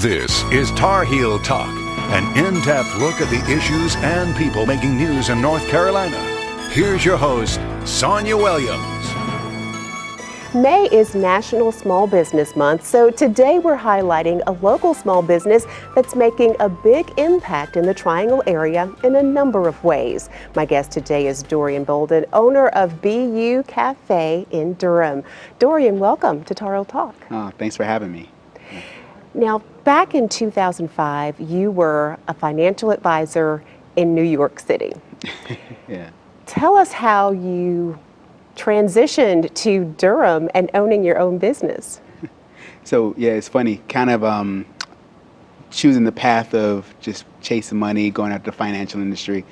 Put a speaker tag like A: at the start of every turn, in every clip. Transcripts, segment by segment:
A: This is Tar Heel Talk, an in-depth look at the issues and people making news in North Carolina. Here's your host, Sonia Williams.
B: May is National Small Business Month, so today we're highlighting a local small business that's making a big impact in the Triangle area in a number of ways. My guest today is Dorian Bolden, owner of BU Cafe in Durham. Dorian, welcome to Tar Heel Talk.
C: Thanks for having me.
B: Now, back in 2005, you were a financial advisor in New York City.
C: Yeah.
B: Tell us how you transitioned to Durham and owning your own business.
C: So, yeah, it's funny, kind of choosing the path of just chasing money, going after the financial industry.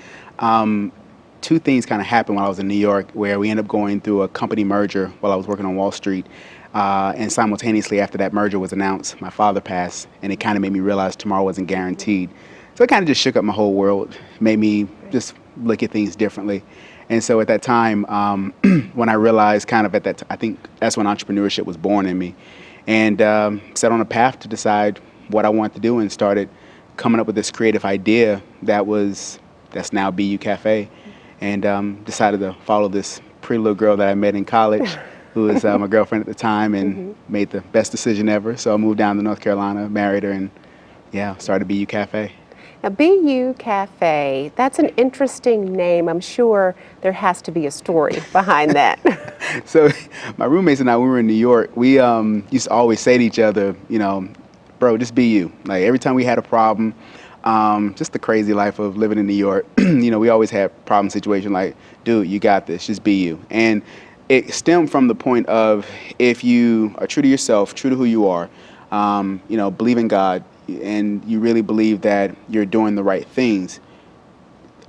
C: Two things kind of happened while I was in New York, where we ended up going through a company merger while I was working on Wall Street. And simultaneously after that merger was announced, my father passed, and it kind of made me realize tomorrow wasn't guaranteed. So it kind of just shook up my whole world, made me just look at things differently. And so at that time, when I realized kind of at that, I think that's when entrepreneurship was born in me, and set on a path to decide what I wanted to do, and started coming up with this creative idea that's now BU Cafe, and decided to follow this pretty little girl that I met in college, who was my girlfriend at the time, and made the best decision ever. So I moved down to North Carolina, married her, and yeah, started BU Cafe.
B: Now, BU Cafe, that's an interesting name. I'm sure there has to be a story behind that.
C: So my roommates and I, when we were in New York, we used to always say to each other, you know, bro, just be you. Like every time we had a problem, just the crazy life of living in New York, you know, we always had problem situation like, dude, you got this, just be you. And it stemmed from the point of, if you are true to yourself, true to who you are, you know, believe in God, and you really believe that you're doing the right things,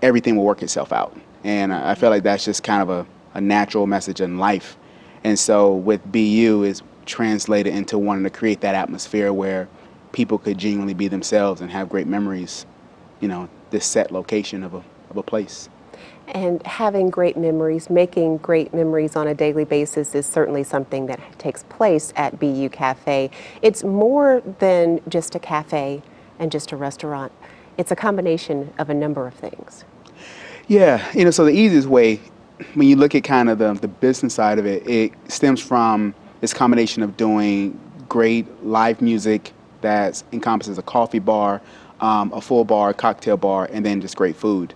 C: everything will work itself out. And I feel like that's just kind of a natural message in life. And so with BU is translated into wanting to create that atmosphere where people could genuinely be themselves and have great memories, you know, this set location of a place.
B: And having great memories, making great memories on a daily basis is certainly something that takes place at BU Cafe. It's more than just a cafe and just a restaurant. It's a combination of a number of things.
C: Yeah, you know, so the easiest way, when you look at kind of the business side of it, it stems from this combination of doing great live music that encompasses a coffee bar, a full bar, cocktail bar, and then just great food.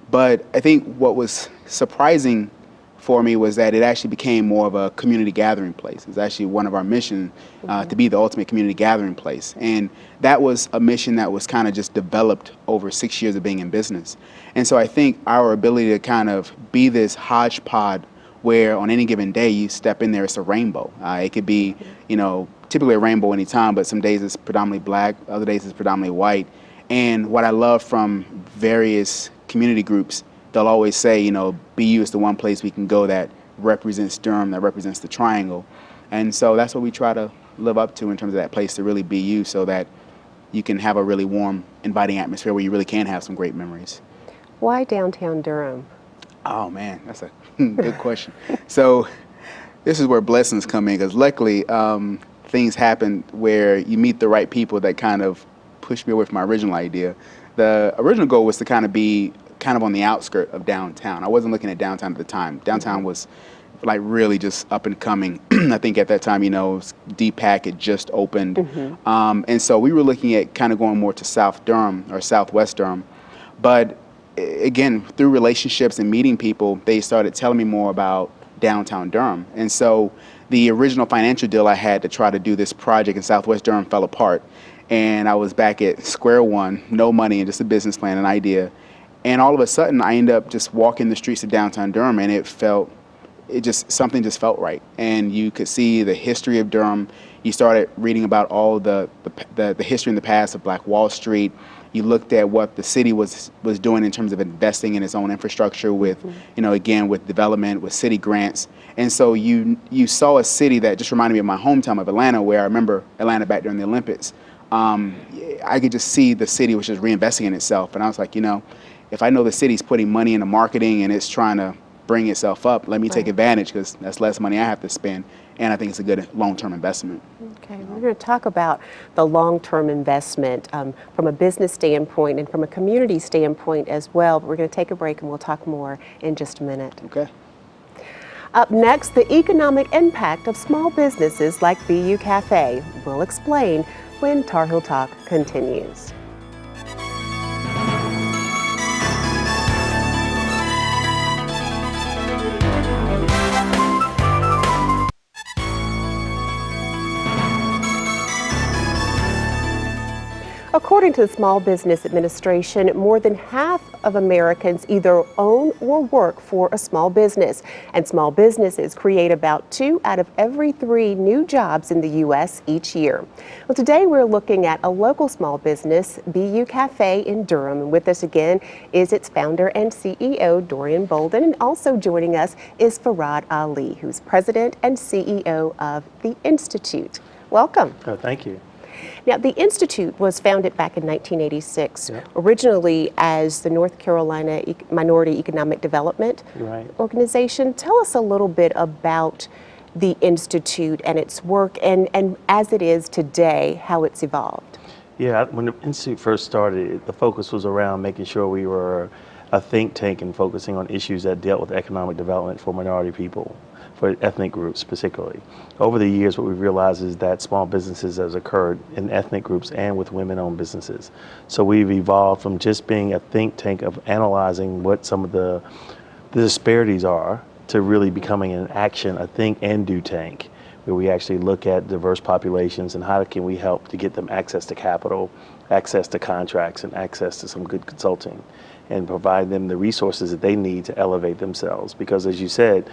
C: But I think what was surprising for me was that it actually became more of a community gathering place. It's actually one of our missions to be the ultimate community gathering place. And that was a mission that was kind of just developed over 6 years of being in business. And so I think our ability to kind of be this hodgepodge where on any given day you step in there, it's a rainbow. It could be, you know, typically a rainbow anytime, but some days it's predominantly black, other days it's predominantly white. And what I love from various community groups, they'll always say, you know, BU is the one place we can go that represents Durham, that represents the Triangle. And so that's what we try to live up to in terms of that place to really be you, so that you can have a really warm, inviting atmosphere where you really can have some great memories.
B: Why downtown Durham?
C: Oh man, that's a good question. So this is where blessings come in, because luckily things happen where you meet the right people that kind of push me away from my original idea. The original goal was to kind of be kind of on the outskirt of downtown. I wasn't looking at downtown at the time. Downtown was like really just up and coming. I think at that time, you know, DPAC had just opened. And so we were looking at kind of going more to South Durham or Southwest Durham. But again, through relationships and meeting people, they started telling me more about downtown Durham. And so the original financial deal I had to try to do this project in Southwest Durham fell apart. And I was back at square one, no money, and just a business plan, an idea. And all of a sudden, I ended up just walking the streets of downtown Durham, and something just felt right. And you could see the history of Durham. You started reading about all the history in the past of Black Wall Street. You looked at what the city was doing in terms of investing in its own infrastructure with, you know, again, with development, with city grants. And so you saw a city that just reminded me of my hometown of Atlanta, where I remember Atlanta back during the Olympics. I could just see the city was just reinvesting in itself. And I was like, you know, if I know the city's putting money into marketing and it's trying to bring itself up. Let me take advantage because that's less money I have to spend. And I think it's a good long-term investment.
B: Okay, we're going to talk about the long-term investment from a business standpoint and from a community standpoint as well. But we're going to take a break and we'll talk more in just a minute.
C: Okay.
B: Up next, the economic impact of small businesses like BU Cafe. We'll explain when Tar Heel Talk continues. According to the Small Business Administration, more than half of Americans either own or work for a small business, and small businesses create about 2 out of every 3 new jobs in the U.S. each year. Well, today we're looking at a local small business, BU Cafe in Durham. And with us again is its founder and CEO, Dorian Bolden, and also joining us is Farad Ali, who's president and CEO of the Institute. Welcome.
D: Oh, thank you.
B: Now, the Institute was founded back in 1986, originally as the North Carolina Minority Economic Development Organization. Tell us a little bit about the Institute and its work and as it is today, how it's evolved.
D: Yeah, when the Institute first started, the focus was around making sure we were a think tank and focusing on issues that dealt with economic development for minority people, for ethnic groups particularly. Over the years, what we've realized is that small businesses has occurred in ethnic groups and with women-owned businesses. So we've evolved from just being a think tank of analyzing what some of the disparities are to really becoming an action, a think and do tank, where we actually look at diverse populations and how can we help to get them access to capital, access to contracts, and access to some good consulting, and provide them the resources that they need to elevate themselves. Because as you said,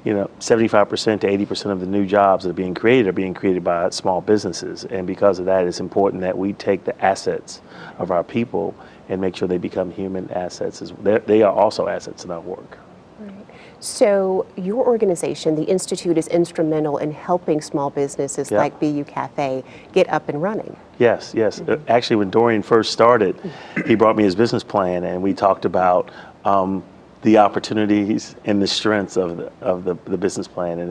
D: 75% to 80% of the new jobs that are being created by small businesses. And because of that, it's important that we take the assets of our people and make sure they become human assets. They are also assets in our work.
B: Right. So your organization, the Institute, is instrumental in helping small businesses like BU Cafe get up and running.
D: Yes. Actually, when Dorian first started, he brought me his business plan and we talked about the opportunities and the strengths of the business plan, and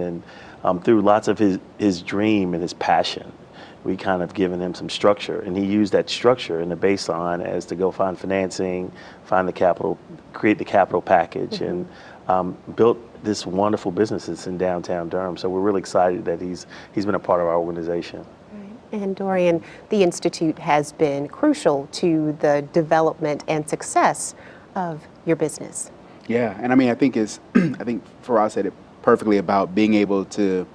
D: then through lots of his dream and his passion, we kind of given him some structure, and he used that structure in the baseline as to go find financing, find the capital, create the capital package, and built this wonderful business that's in downtown Durham. So we're really excited that he's been a part of our organization.
B: And Dorian, the Institute has been crucial to the development and success of your business.
C: Yeah, and I mean, I think Farad said it perfectly about being able to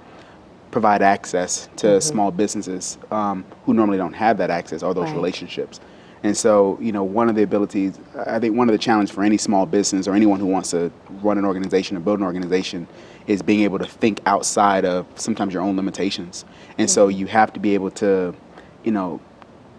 C: provide access to small businesses who normally don't have that access or those relationships. And so, one of the abilities, I think one of the challenges for any small business or anyone who wants to run an organization or build an organization is being able to think outside of sometimes your own limitations. And so you have to be able to,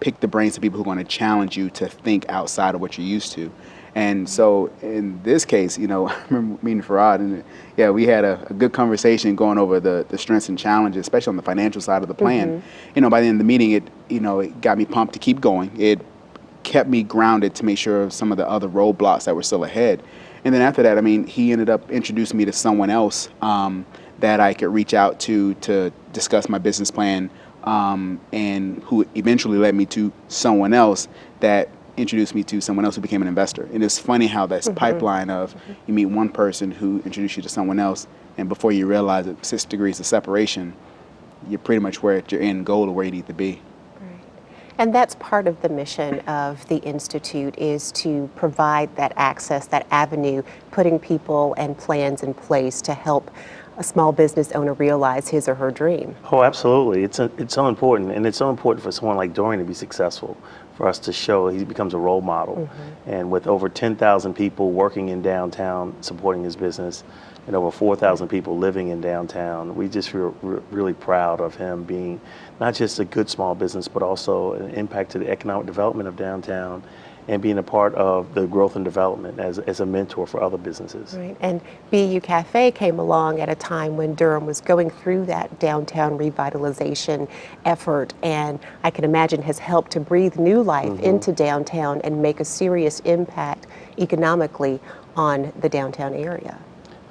C: pick the brains of people who are going to challenge you to think outside of what you're used to. And so in this case, I remember meeting Farad, and we had a good conversation going over the strengths and challenges, especially on the financial side of the plan. By the end of the meeting, it got me pumped to keep going. It kept me grounded to make sure of some of the other roadblocks that were still ahead. And then after that, he ended up introducing me to someone else that I could reach out to discuss my business plan, and who eventually led me to someone else that introduced me to someone else who became an investor. And it's funny how that's pipeline of you meet one person who introduced you to someone else, and before you realize it, 6 degrees of separation, you're pretty much where at your end goal of where you need to be.
B: Right. And that's part of the mission of the Institute, is to provide that access, that avenue, putting people and plans in place to help a small business owner realize his or her dream.
D: Oh, absolutely. It's so important, and it's so important for someone like Dorian to be successful, for us to show he becomes a role model. And with over 10,000 people working in downtown supporting his business, and over 4,000 people living in downtown, we just feel really proud of him being not just a good small business, but also an impact to the economic development of downtown, and being a part of the growth and development as a mentor for other businesses.
B: Right. And BU Cafe came along at a time when Durham was going through that downtown revitalization effort, and I can imagine has helped to breathe new life into downtown and make a serious impact economically on the downtown area.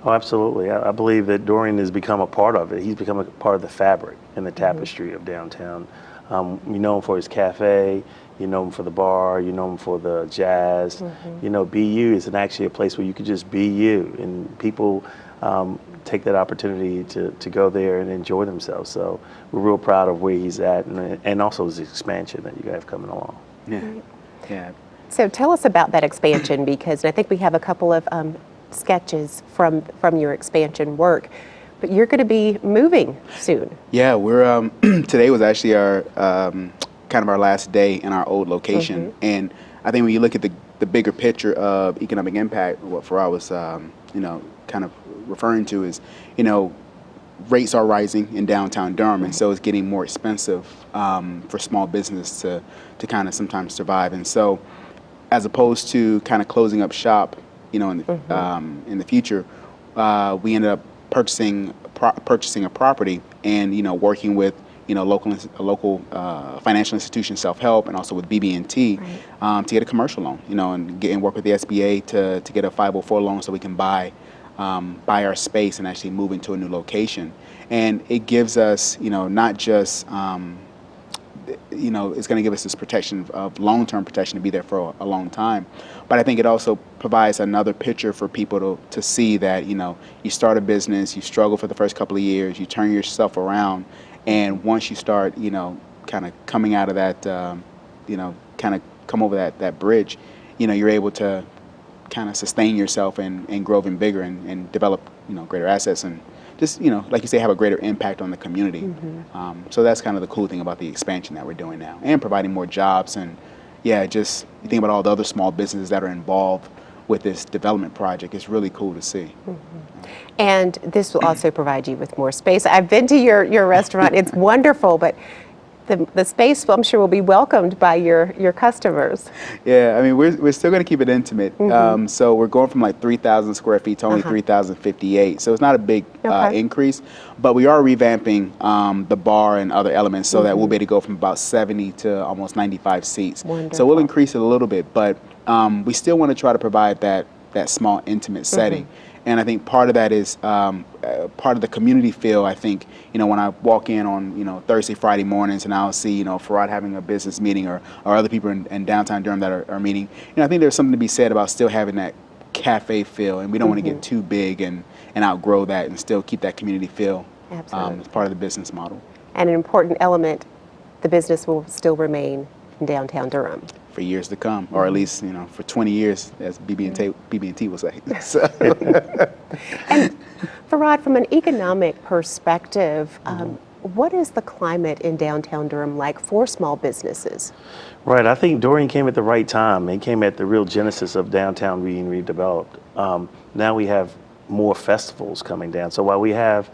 D: Oh, absolutely. I believe that Dorian has become a part of it. He's become a part of the fabric and the tapestry of downtown. You know him for his cafe, you know him for the bar, you know him for the jazz. You know, BU is actually a place where you could just be you, and people take that opportunity to go there and enjoy themselves. So we're real proud of where he's at, and also his expansion that you have coming along.
C: Yeah. Yeah.
B: So tell us about that expansion, because I think we have a couple of sketches from your expansion work, but you're going to be moving soon.
C: Yeah, we're today was actually our kind of our last day in our old location, and I think when you look at the bigger picture of economic impact, what Farad was kind of referring to is, rates are rising in downtown Durham, and so it's getting more expensive for small business to kind of sometimes survive, and so as opposed to kind of closing up shop, in the future, we ended up purchasing a property and working with local financial institutions, self-help, and also with BB&T to get a commercial loan, and work with the SBA to get a 504 loan so we can buy our space and actually move into a new location. And it gives us not just it's going to give us this protection of long-term protection to be there for a long time. But I think it also provides another picture for people to see that, you start a business, you struggle for the first couple of years, you turn yourself around, and once you start, kind of coming out of that, kind of come over that bridge, you're able to kind of sustain yourself and grow even bigger and develop, greater assets and just, like you say, have a greater impact on the community. So that's kind of the cool thing about the expansion that we're doing now, and providing more jobs. And just you think about all the other small businesses that are involved with this development project. It's really cool to see.
B: And this will also provide you with more space. I've been to your restaurant. It's wonderful, but the space, I'm sure, will be welcomed by your customers.
C: Yeah, I mean, we're still going to keep it intimate. So we're going from like 3,000 square feet to only 3,058. So it's not a big increase, but we are revamping the bar and other elements so that we'll be able to go from about 70 to almost 95 seats.
B: Wonderful.
C: So we'll increase it a little bit, but we still want to try to provide that small, intimate setting. And I think part of that is part of the community feel. I think, when I walk in on, Thursday, Friday mornings, and I'll see, Farad having a business meeting or other people in downtown Durham that are meeting, I think there's something to be said about still having that cafe feel. And we don't want to get too big and outgrow that, and still keep that community feel as part of the business model.
B: And an important element, the business will still remain in downtown Durham.
C: For years to come, or at least, for 20 years, as BB&T will say. So.
B: And Farad, from an economic perspective, what is the climate in downtown Durham like for small businesses?
D: Right, I think Dorian came at the right time. He came at the real genesis of downtown being redeveloped. Now we have more festivals coming down. So while we have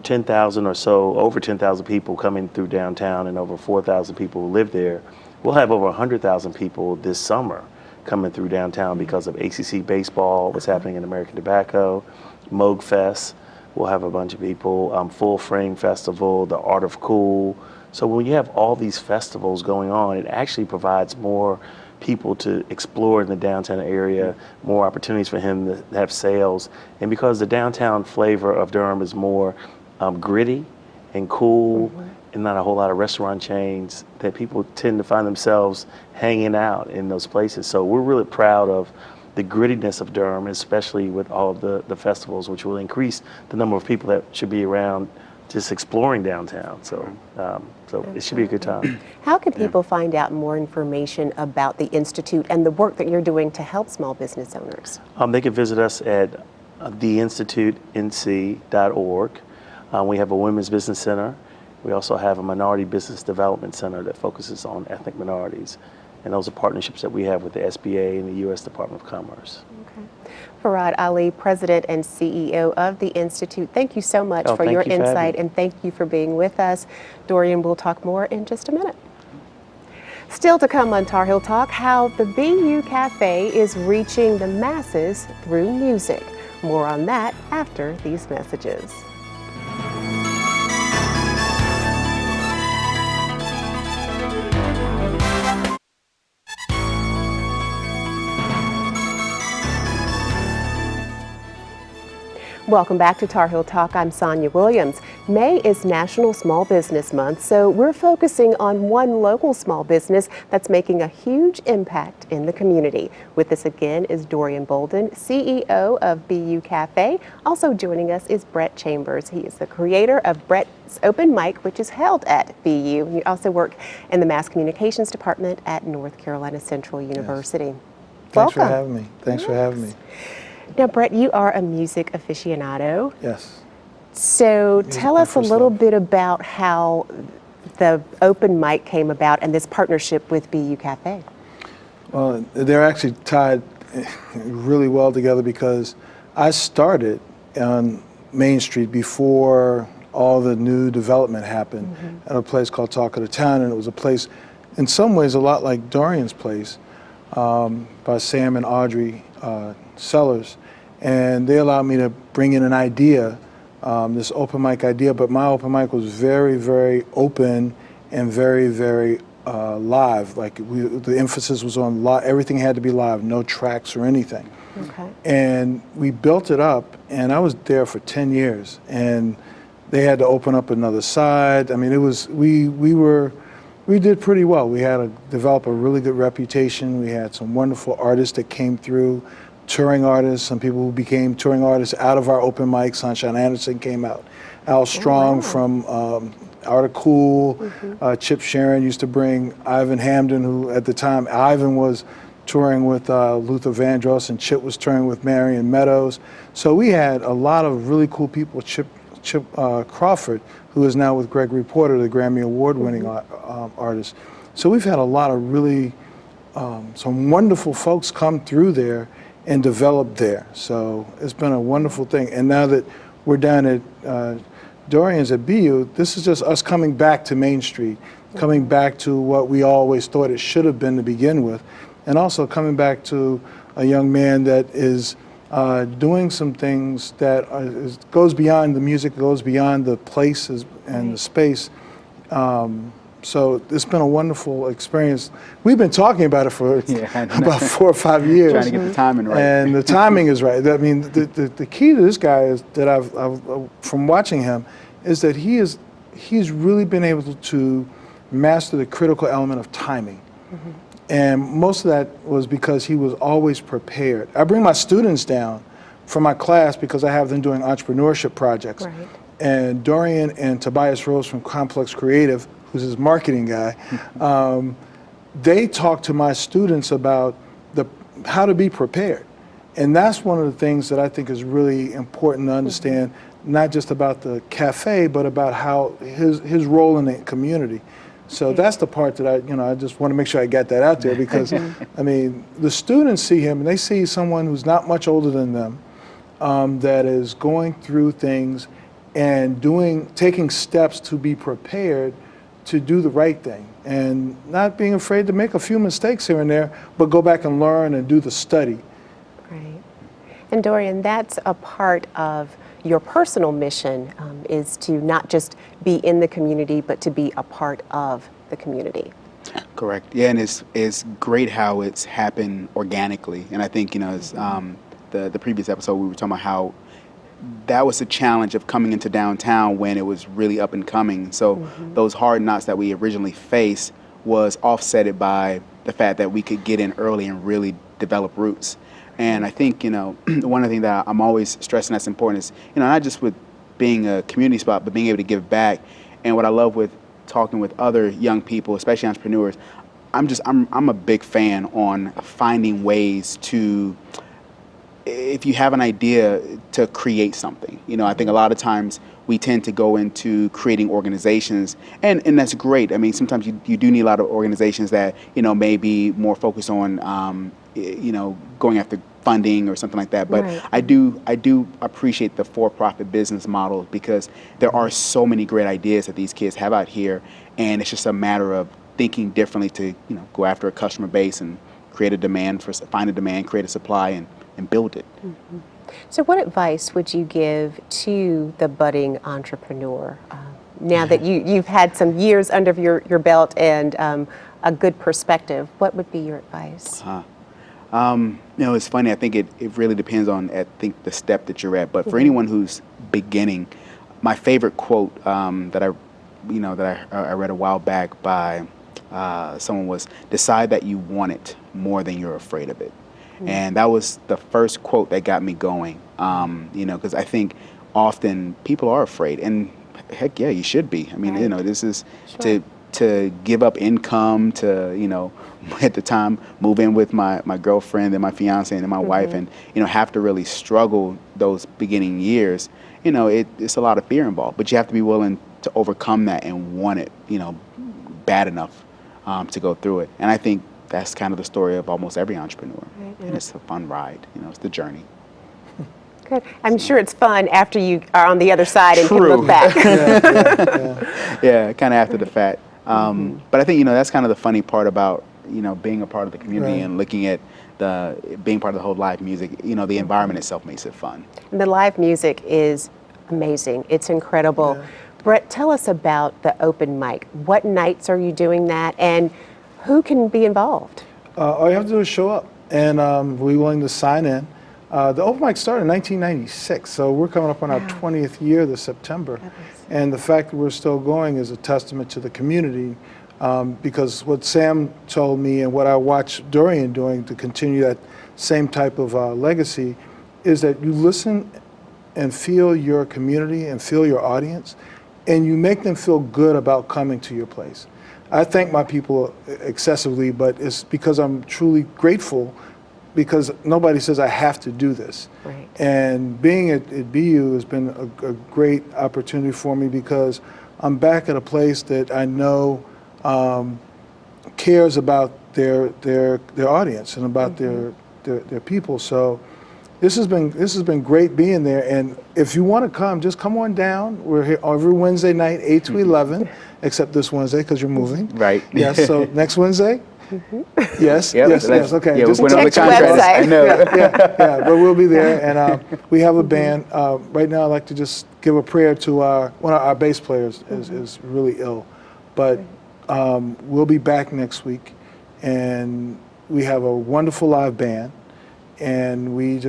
D: 10,000 or so, over 10,000 people coming through downtown and over 4,000 people who live there, we'll have over 100,000 people this summer coming through downtown because of ACC baseball, what's happening in American Tobacco, Moog Fest. We'll have a bunch of people, Full Frame Festival, the Art of Cool. So when you have all these festivals going on, it actually provides more people to explore in the downtown area, more opportunities for him to have sales. And because the downtown flavor of Durham is more gritty and cool, and not a whole lot of restaurant chains, that people tend to find themselves hanging out in those places. So we're really proud of the grittiness of Durham, especially with all of the festivals, which will increase the number of people that should be around just exploring downtown. So it should be a good time.
B: How can people find out more information about the Institute and the work that you're doing to help small business owners?
D: They can visit us at theinstitutenc.org. We have a women's business center. We also have a minority business development center that focuses on ethnic minorities. And those are partnerships that we have with the SBA and the U.S. Department of Commerce.
B: Okay. Farad Ali, President and CEO of the Institute, thank you so much for your insight, and thank you for being with us. Dorian, we'll talk more in just a minute. Still to come on Tar Heel Talk, how the BU Cafe is reaching the masses through music. More on that after these messages. Welcome back to Tar Heel Talk. I'm Sonia Williams. May is National Small Business Month, so we're focusing on one local small business that's making a huge impact in the community. With us again is Dorian Bolden, CEO of BU Cafe. Also joining us is Brett Chambers. He is the creator of Brett's Open Mic, which is held at BU. You also work in the Mass Communications Department at North Carolina Central University.
E: Yes. Thanks
B: Welcome.
E: for having me. Thanks for having me.
B: Now, Brett, you are a music aficionado.
E: Yes.
B: So tell us a
E: first
B: little
E: love.
B: bit about how the open mic came about and this partnership with BU Cafe.
E: Well, they're actually tied really well together because I started on Main Street before all the new development happened at a place called Talk of the Town, and it was a place in some ways a lot like Dorian's place by Sam and Audrey Sellers, and they allowed me to bring in an idea, this open mic idea, but my open mic was very, very open and very, very live. Like the emphasis was on live, everything had to be live, no tracks or anything.
B: Okay.
E: And we built it up, and I was there for 10 years, and they had to open up another side. I mean, it was, we did pretty well. We had to develop a really good reputation. We had some wonderful artists that came through, touring artists, some people who became touring artists out of our open mic. Sunshine Anderson came out. Al Strong from Art of Cool. Chip Sharon used to bring Ivan Hamden, who at the time, Ivan was touring with Luther Vandross and Chip was touring with Marion Meadows. So we had a lot of really cool people. Chip Crawford, who is now with Gregory Porter, the Grammy Award-winning artist. So we've had a lot of really, some wonderful folks come through there and develop there. So it's been a wonderful thing. And now that we're down at Dorian's at BU, this is just us coming back to Main Street, coming back to what we always thought it should have been to begin with, and also coming back to a young man that is doing some things that goes beyond the music, goes beyond the places and the space. So it's been a wonderful experience. We've been talking about it for about 4 or 5 years.
C: Trying to get the timing right.
E: And the timing is right. I mean, the key to this guy is that I've from watching him is that he's really been able to master the critical element of timing. And most of that was because he was always prepared. I bring my students down for my class because I have them doing entrepreneurship projects.
B: Right.
E: And Dorian and Tobias Rose from Complex Creative, who's his marketing guy, they talk to my students about how to be prepared. And that's one of the things that I think is really important to understand, not just about the cafe, but about how his role in the community. So that's the part that I just want to make sure I get that out there because, I mean, the students see him and they see someone who's not much older than them that is going through things and taking steps to be prepared to do the right thing and not being afraid to make a few mistakes here and there, but go back and learn and do the study.
B: Right. And Dorian, that's a part of your personal mission is to not just be in the community, but to be a part of the community.
C: Correct. Yeah, and it's great how it's happened organically. And I think, as the previous episode, we were talking about how that was the challenge of coming into downtown when it was really up and coming. So those hard knocks that we originally faced was offsetted by the fact that we could get in early and really develop roots. And I think, one of the things that I'm always stressing that's important is, not just with being a community spot, but being able to give back. And what I love with talking with other young people, especially entrepreneurs, I'm a big fan on finding ways to, if you have an idea, to create something. I think a lot of times we tend to go into creating organizations, and that's great. I mean, sometimes you do need a lot of organizations that, may be more focused on, going after funding or something like that. But
B: Right.
C: I do appreciate the for-profit business model because there are so many great ideas that these kids have out here, and it's just a matter of thinking differently to, go after a customer base and create a demand, find a demand, create a supply, and build it.
B: So what advice would you give to the budding entrepreneur now that you've had some years under your belt and a good perspective? What would be your advice?
C: It's funny. I think it really depends on, I think, the step that you're at. But for anyone who's beginning, my favorite quote that I read a while back by someone was, "Decide that you want it more than you're afraid of it." And that was the first quote that got me going. Because I think often people are afraid, and heck yeah, you should be. I mean, this is to give up income, to at the time move in with my girlfriend and my fiance and my wife, and have to really struggle those beginning years. It's a lot of fear involved, but you have to be willing to overcome that and want it bad enough to go through it. And I think that's kind of the story of almost every entrepreneur. Right, yeah. And it's a fun ride. It's the journey.
B: Good. I'm sure it's fun after you are on the other side and can look back.
C: Yeah, kind of after the fact. But I think that's kind of the funny part about being a part of the community and looking at being part of the whole live music. The environment itself makes it fun.
B: And the live music is amazing. It's incredible. Yeah. Brett, tell us about the open mic. What nights are you doing that, and who can be involved?
E: All you have to do is show up, and we're willing to sign in. The open mic started in 1996, so we're coming up on our 20th year this September. And the fact that we're still going is a testament to the community, because what Sam told me and what I watched Dorian doing to continue that same type of legacy is that you listen and feel your community and feel your audience, and you make them feel good about coming to your place. I thank my people excessively, but it's because I'm truly grateful, because nobody says I have to do this.
B: Right.
E: And being at BU has been a great opportunity for me, because I'm back at a place that I know cares about their audience and about their people. So this has been great being there. And if you want to come, just come on down. We're here every Wednesday night, 8 to 11, except this Wednesday because you're moving.
C: Right.
E: Yes. So next Wednesday. Yes.
C: Yep,
E: Yes. Okay.
C: Yeah,
E: just
C: we'll put on the
B: check the
C: contract.
B: website.
C: I know.
E: yeah, but we'll be there, and we have a band. Right now, I'd like to just give a prayer to one of our bass players is really ill, but we'll be back next week, and we have a wonderful live band, and we've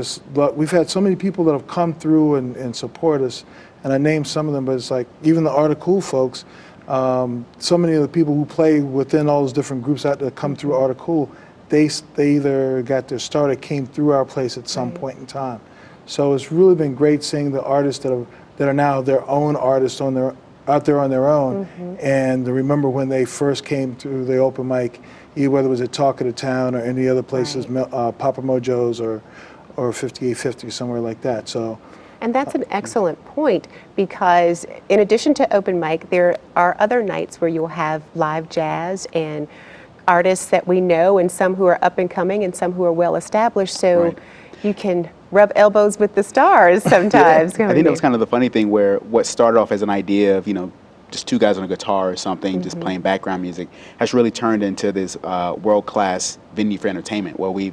E: had so many people that have come through and support us, and I named some of them, but it's like even the Art of Cool folks. So many of the people who play within all those different groups that come through Art of Cool, they either got their start or came through our place at some point in time. So it's really been great seeing the artists that are now their own artists out there on their own, and to remember when they first came through the open mic, whether it was at Talk of the Town or any other places, Papa Mojo's or 5850, somewhere like that. So.
B: And that's an excellent point, because in addition to open mic, there are other nights where you'll have live jazz and artists that we know, and some who are up and coming and some who are well established. So you can rub elbows with the stars sometimes.
C: I think that was kind of the funny thing, where what started off as an idea of, just two guys on a guitar or something, just playing background music, has really turned into this world-class venue for entertainment, where we've,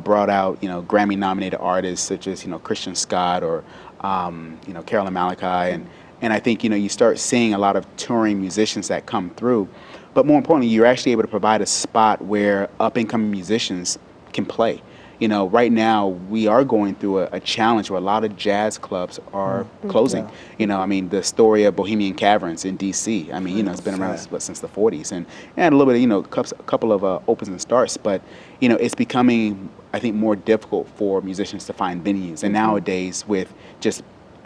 C: brought out, Grammy-nominated artists such as, Christian Scott or, Carolyn Malachi, and I think, you start seeing a lot of touring musicians that come through, but more importantly, you're actually able to provide a spot where up-and-coming musicians can play. Right now we are going through a challenge where a lot of jazz clubs are closing. I mean, the story of Bohemian Caverns in D.C. I mean, it's been around since the 40s, and a little bit, a couple of opens and starts, but it's becoming, I think, more difficult for musicians to find venues, and nowadays with just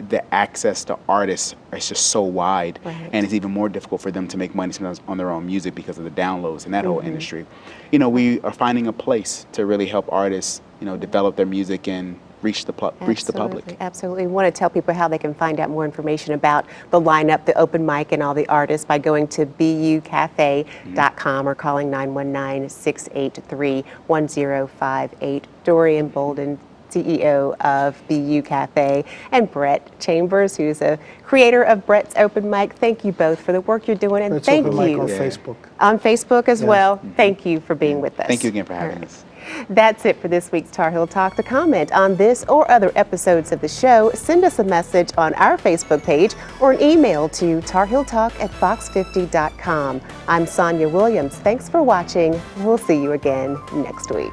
C: the access to artists is just so wide, and it's even more difficult for them to make money sometimes on their own music because of the downloads and that whole industry. We are finding a place to really help artists, develop their music and reach the public.
B: Absolutely. We want to tell people how they can find out more information about the lineup, the open mic, and all the artists by going to bucafe.com or calling 919-683-1058. Dorian Bolden, CEO of BU Cafe, and Brett Chambers, who's a creator of Brett's Open Mic. Thank you both for the work you're doing, and
E: Brett's
B: thank
E: Open Mic
B: you.
E: on Facebook.
B: On Facebook as well. Thank you for being with us.
C: Thank you again for having us.
B: That's it for this week's Tar Heel Talk. To comment on this or other episodes of the show, send us a message on our Facebook page or an email to tarheeltalk@fox50.com. I'm Sonia Williams. Thanks for watching. We'll see you again next week.